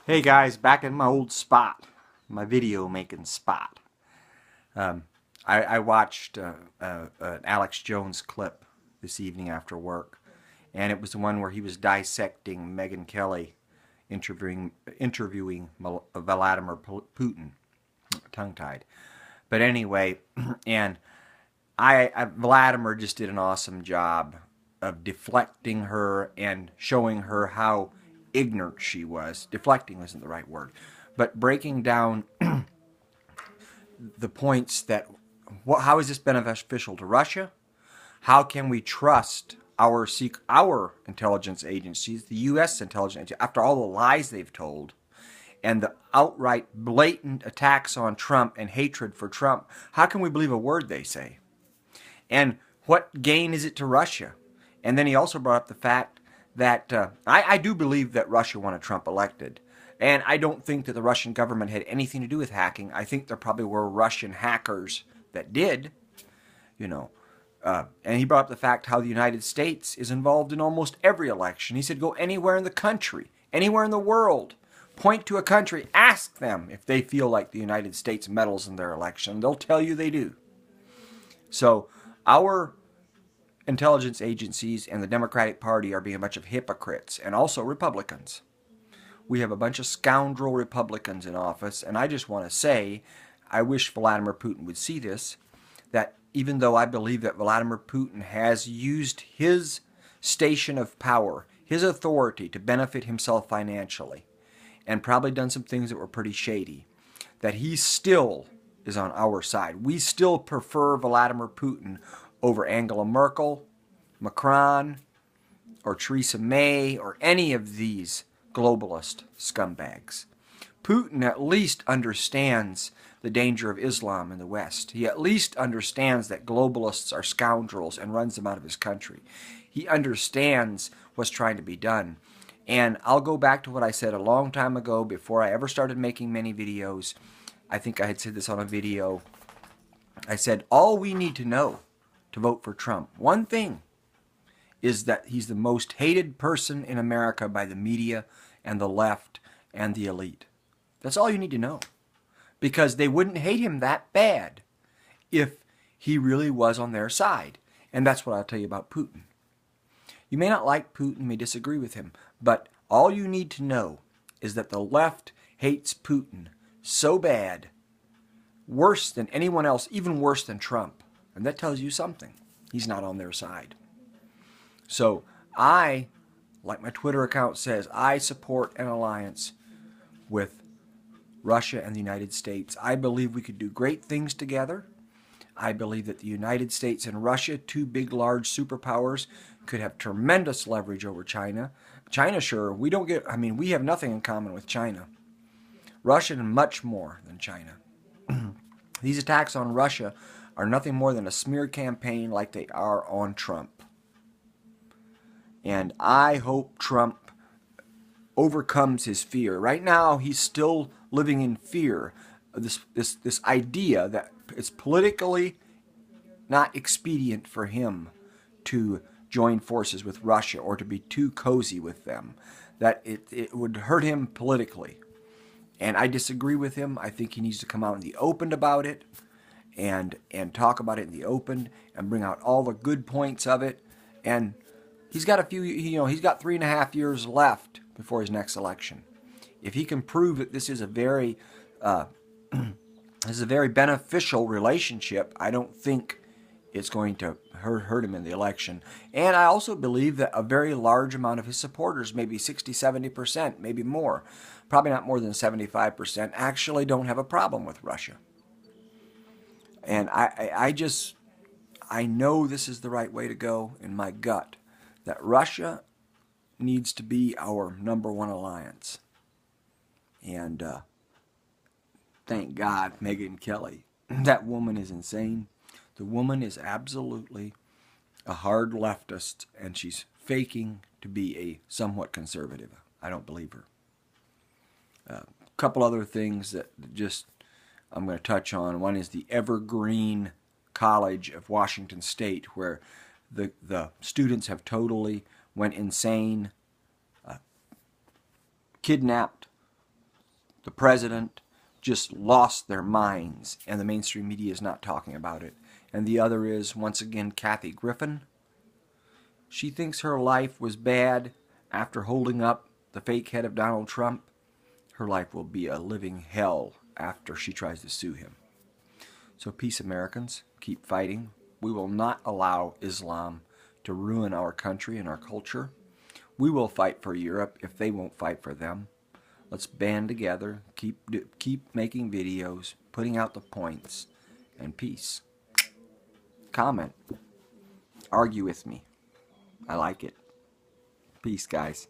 Hey guys, back in my old spot, my video making spot. I watched an Alex Jones clip this evening after work, and it was the one where he was dissecting Megyn Kelly interviewing Vladimir Putin, tongue-tied. But anyway, and Vladimir just did an awesome job of deflecting her and showing her how ignorant she was. Deflecting wasn't the right word, but breaking down the points that how is this beneficial to Russia? How can we trust our intelligence agencies, the U.S. intelligence agencies, after all the lies they've told and the outright blatant attacks on Trump and hatred for Trump? How can we believe a word they say? And what gain is it to Russia? And then he also brought up the fact that I do believe that Russia wanted Trump elected. And I don't think that the Russian government had anything to do with hacking. I think there probably were Russian hackers that did, you know. And he brought up the fact how the United States is involved in almost every election. He said, go anywhere in the country, anywhere in the world. Point to a country, ask them if they feel like the United States meddles in their election. They'll tell you they do. So our intelligence agencies and the Democratic Party are being a bunch of hypocrites, and also Republicans. We have a bunch of scoundrel Republicans in office, and I just want to say, I wish Vladimir Putin would see this, that even though I believe that Vladimir Putin has used his station of power, his authority to benefit himself financially, and probably done some things that were pretty shady, that he still is on our side. We still prefer Vladimir Putin over Angela Merkel, Macron, or Theresa May, or any of these globalist scumbags. Putin at least understands the danger of Islam in the West. He at least understands that globalists are scoundrels and runs them out of his country. He understands what's trying to be done. And I'll go back to what I said a long time ago before I ever started making many videos. I think I had said this on a video. I said, all we need to know to vote for Trump, one thing, is that he's the most hated person in America by the media and the left and the elite. That's all you need to know. Because they wouldn't hate him that bad if he really was on their side. And that's what I'll tell you about Putin. You may not like Putin, may disagree with him, but all you need to know is that the left hates Putin so bad, worse than anyone else, even worse than Trump. And that tells you something. He's not on their side. So I, like my Twitter account says, I support an alliance with Russia and the United States. I believe we could do great things together. I believe that the United States and Russia, two big, large superpowers, could have tremendous leverage over China. China, sure, we have nothing in common with China. Russia, much more than China. These attacks on Russia are nothing more than a smear campaign like they are on Trump. And I hope Trump overcomes his fear. Right now, he's still living in fear of this idea that it's politically not expedient for him to join forces with Russia or to be too cozy with them, that it would hurt him politically. And I disagree with him. I think he needs to come out in the open about it and talk about it in the open and bring out all the good points of it. And he's got he's got 3.5 years left before his next election. If he can prove that this is a very beneficial relationship, I don't think it's going to hurt him in the election. And I also believe that a very large amount of his supporters, maybe 60-70%, maybe more, probably not more than 75%, actually don't have a problem with Russia. And I know this is the right way to go in my gut, that Russia needs to be our #1 alliance. And thank God, Megyn Kelly. That woman is insane. The woman is absolutely a hard leftist, and she's faking to be a somewhat conservative. I don't believe her. A couple other things that just I'm going to touch on. One is the Evergreen College of Washington State, where the students have totally went insane, kidnapped The president just lost their minds, and the mainstream media is not talking about it. And the other is, once again, Kathy Griffin. She thinks her life was bad after holding up the fake head of Donald Trump. Her life will be a living hell after she tries to sue him. So peace, Americans. Keep fighting. We will not allow Islam to ruin our country and our culture. We will fight for Europe if they won't fight for them. Let's band together, keep making videos, putting out the points, and peace. Comment. Argue with me. I like it. Peace, guys.